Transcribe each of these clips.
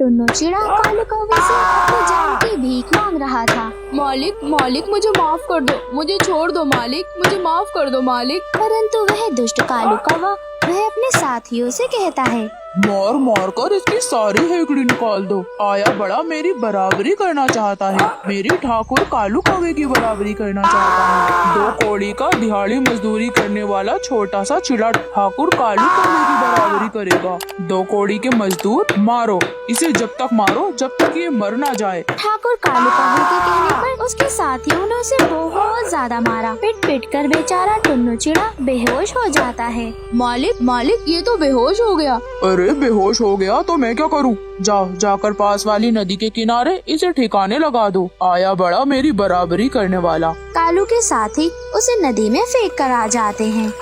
टुन्नू चिड़ा कालू कौवे से अपनी जान की भीख मांग रहा था। मालिक मालिक मुझे माफ कर दो, मुझे छोड़ दो मालिक, मुझे माफ कर दो मालिक। परंतु वह दुष्ट कालू कौवा वह अपने साथियों से कहता है, मार मार कर इसकी सारी हेकड़ी निकाल दो। आया बड़ा मेरी बराबरी करना चाहता है, मेरी ठाकुर कालू कौवे की बराबरी करना चाहता है। 2 कौड़ी का दिहाड़ी मजदूरी करने वाला छोटा सा चिड़ा ठाकुर कालू कौवे की बराबरी करेगा। 2 कौड़ी के मजदूर मारो, इसे जब तक मारो जब तक ये मर ना जाए। ठाकुर कालू कौवे के कहने पर उसके साथियों ने उसे बहुत ज्यादा मारा। पिट पिट कर बेचारा टुन्नू चिड़ा बेहोश हो जाता है। मालिक मालिक ये तो बेहोश हो गया। अरे बेहोश हो गया तो मैं क्या करूं? जाकर पास वाली नदी के किनारे इसे ठिकाने लगा दो। आया बड़ा मेरी बराबरी करने वाला। कालू के साथी उसे नदी में फेंक कर आ जाते हैं।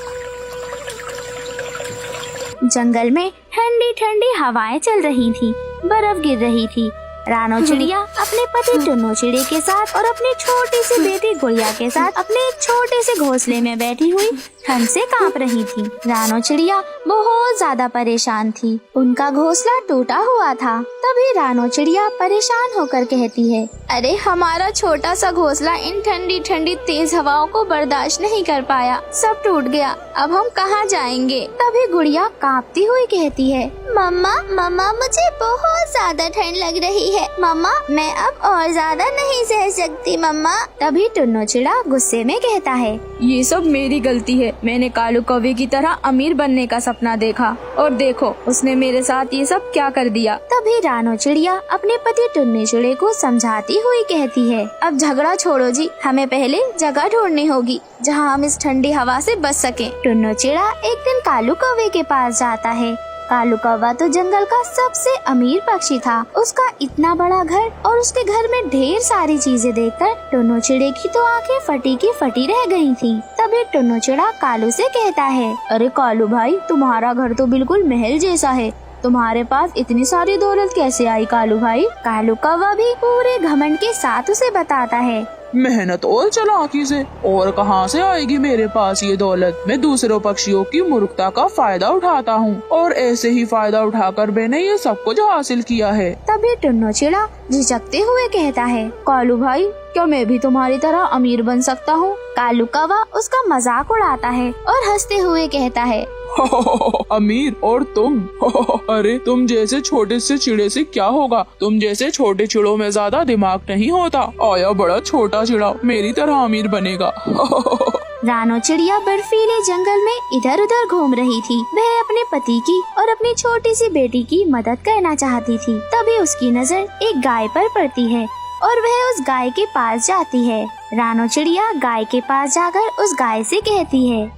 जंगल में ठंडी ठंडी हवाएं चल रही थी, बर्फ गिर रही थी। रानो चिड़िया अपने पति टुन्नू चिड़े के साथ और अपनी छोटी सी बेटी गुड़िया के साथ अपने एक छोटे से घोंसले में बैठी हुई ठंड से कांप रही थी। रानो चिड़िया बहुत ज्यादा परेशान थी, उनका घोंसला टूटा हुआ था। तभी रानो चिड़िया परेशान होकर कहती है, अरे हमारा छोटा सा घोंसला इन ठंडी ठंडी तेज हवाओं को बर्दाश्त नहीं कर पाया, सब टूट गया, अब हम कहाँ जाएंगे। तभी गुड़िया कांपती हुई कहती है, मम्मा मम्मा मुझे बहुत ज्यादा ठंड लग रही है मम्मा, मैं अब और ज्यादा नहीं सह सकती मम्मा। तभी टुन्नू चिड़ा गुस्से में कहता है, ये सब मेरी गलती है, मैंने कालू कौवे की तरह अमीर बनने का सपना देखा और देखो उसने मेरे साथ ये सब क्या कर दिया। तभी रानो चिड़िया अपने पति टुन्नू चिड़े को समझाती हुई कहती है, अब झगड़ा छोड़ो जी, हमें पहले जगह ढूंढनी होगी जहाँ हम इस ठंडी हवा से बच सकें। टुन्नू चिड़ा एक दिन कालू कौवे के पास जाता है। कालू कौवा तो जंगल का सबसे अमीर पक्षी था। उसका इतना बड़ा घर और उसके घर में ढेर सारी चीजें देखकर टुन्नू चिड़े की तो आंखें फटी की फटी रह गई थी। तभी टुन्नू चिड़ा कालू से कहता है, अरे कालू भाई, तुम्हारा घर तो बिल्कुल महल जैसा है, तुम्हारे पास इतनी सारी दौलत कैसे आई कालू भाई। कालू कौवा भी पूरे घमंड के साथ उसे बताता है, मेहनत और चालाकी से, और कहाँ से आएगी मेरे पास ये दौलत। मैं दूसरों पक्षियों की मूर्खता का फायदा उठाता हूँ और ऐसे ही फायदा उठाकर मैंने ये सब कुछ हासिल किया है। तभी टुन्नू चिड़ा झिझकते हुए कहता है, कालू भाई, क्या मैं भी तुम्हारी तरह अमीर बन सकता हूँ। कालू कौवा उसका मजाक उड़ाता है और हंसते हुए कहता है, अमीर और तुम अरे तुम जैसे छोटे से चिड़े से क्या होगा, तुम जैसे छोटे चिड़ों में ज्यादा दिमाग नहीं होता। आया बड़ा छोटा चिड़ा मेरी तरह अमीर बनेगा। रानो चिड़िया बर्फीले जंगल में इधर उधर घूम रही थी। वह अपने पति की और अपनी छोटी सी बेटी की मदद करना चाहती थी। तभी उसकी नजर एक गाय पर पड़ती है और वह उस गाय के पास जाती है। रानो चिड़िया गाय के पास जाकर उस गाय से कहती है,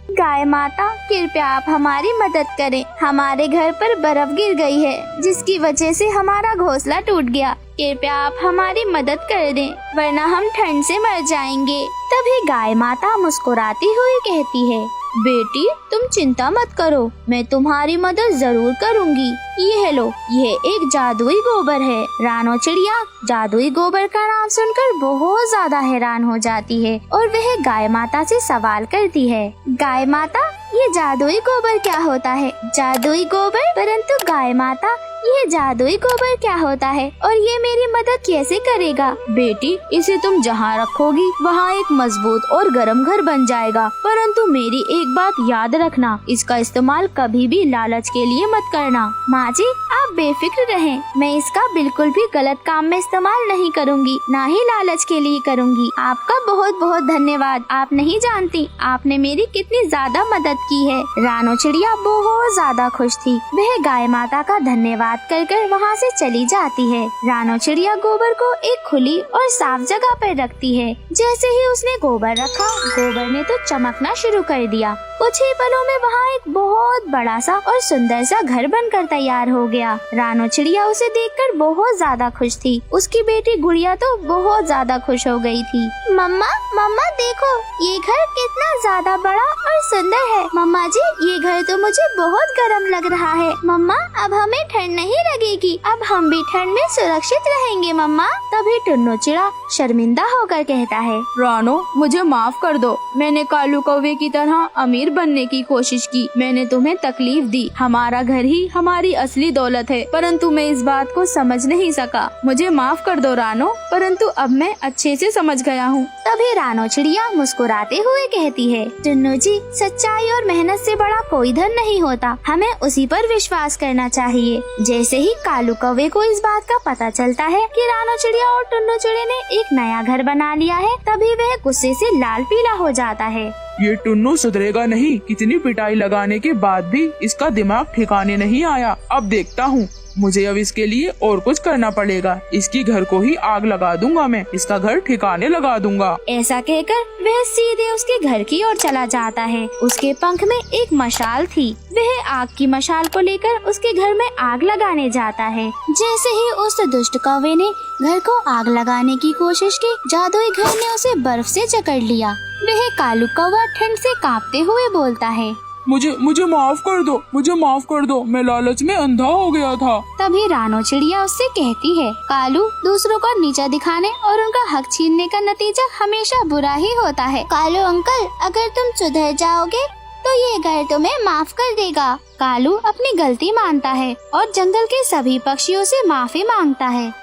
गाय माता, कृपया आप हमारी मदद करें, हमारे घर पर बर्फ गिर गई है जिसकी वजह से हमारा घोंसला टूट गया। कृपया आप हमारी मदद कर दें, वरना हम ठंड से मर जाएंगे। तभी गाय माता मुस्कुराती हुई कहती है, बेटी तुम चिंता मत करो, मैं तुम्हारी मदद जरूर करूंगी। ये लो, यह एक जादुई गोबर है। रानो चिड़िया जादुई गोबर का नाम सुनकर बहुत ज्यादा हैरान हो जाती है और वह गाय माता से सवाल करती है, गाय माता, ये जादुई गोबर क्या होता है? जादुई गोबर? परंतु गाय माता, ये जादुई गोबर क्या होता है और ये मेरी मदद कैसे करेगा? बेटी, इसे तुम जहाँ रखोगी वहाँ एक मजबूत और गर्म घर बन जाएगा। परंतु मेरी एक बात याद रखना, इसका इस्तेमाल कभी भी लालच के लिए मत करना। माँ जी, आप बेफिक्र रहें, मैं इसका बिल्कुल भी गलत काम में इस्तेमाल नहीं करूँगी, ना ही लालच के लिए करूँगी। आपका बहुत बहुत धन्यवाद। आप नहीं जानती आपने मेरी कितनी ज्यादा मदद की है। रानो चिड़िया बहुत ज्यादा खुश थी। वह गाय माता का धन्यवाद कर वहाँ से चली जाती है। रानो चिड़िया गोबर को एक खुली और साफ जगह पर रखती है। जैसे ही उसने गोबर रखा, गोबर ने तो चमकना शुरू कर दिया। कुछ ही पलों में वहाँ एक बहुत बड़ा सा और सुंदर सा घर बनकर तैयार हो गया। रानो चिड़िया उसे देखकर बहुत ज्यादा खुश थी। उसकी बेटी गुड़िया तो बहुत ज्यादा खुश हो गई थी। मम्मा मम्मा देखो, ये घर कितना ज्यादा बड़ा और सुंदर है। मम्मा जी, ये घर तो मुझे बहुत गर्म लग रहा है। मम्मा, अब हमें ठंड नहीं लगेगी, अब हम भी ठंड में सुरक्षित रहेंगे मम्मा। तभी टुन्नू चिड़ा शर्मिंदा होकर कहता है, रानो, मुझे माफ कर दो, मैंने कालू कौवे की तरह अमीर अमीर बनने की कोशिश की, मैंने तुम्हें तकलीफ दी। हमारा घर ही हमारी असली दौलत है, परंतु मैं इस बात को समझ नहीं सका। मुझे माफ कर दो रानो, परंतु अब मैं अच्छे से समझ गया हूँ। तभी रानो चिड़िया मुस्कुराते हुए कहती है, टुन्नू जी, सच्चाई और मेहनत से बड़ा कोई धन नहीं होता, हमें उसी पर विश्वास करना चाहिए। जैसे ही कालू कौवे को इस बात का पता चलता है कि रानो चिड़िया और टुन्नू चिड़िया ने एक नया घर बना लिया है, तभी वह गुस्से से लाल पीला हो जाता है। ये टुन्नू सुधरेगा नहीं। कितनी पिटाई लगाने के बाद भी इसका दिमाग ठिकाने नहीं आया। अब देखता हूँ, मुझे अब इसके लिए और कुछ करना पड़ेगा। इसकी घर को ही आग लगा दूंगा, मैं इसका घर ठिकाने लगा दूंगा। ऐसा कहकर वह सीधे उसके घर की ओर चला जाता है। उसके पंख में एक मशाल थी। वह आग की मशाल को लेकर उसके घर में आग लगाने जाता है। जैसे ही उस दुष्ट कौवे ने घर को आग लगाने की कोशिश की, जादुई घर ने उसे बर्फ से जकड़ लिया। वह कालू कौवा ठंड से कांपते हुए बोलता है, मुझे माफ कर दो, मुझे माफ कर दो, मैं लालच में अंधा हो गया था। तभी रानो चिड़िया उससे कहती है, कालू, दूसरों को नीचा दिखाने और उनका हक छीनने का नतीजा हमेशा बुरा ही होता है। कालू अंकल, अगर तुम सुधर जाओगे तो ये घर तुम्हें माफ कर देगा। कालू अपनी गलती मानता है और जंगल के सभी पक्षियों से माफी मांगता है।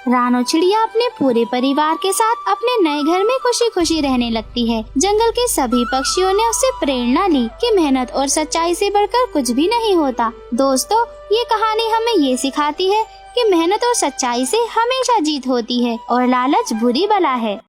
रानो चिड़िया अपने पूरे परिवार के साथ अपने नए घर में खुशी खुशी रहने लगती है। जंगल के सभी पक्षियों ने उससे प्रेरणा ली कि मेहनत और सच्चाई से बढ़कर कुछ भी नहीं होता। दोस्तों, ये कहानी हमें ये सिखाती है कि मेहनत और सच्चाई से हमेशा जीत होती है और लालच बुरी बला है।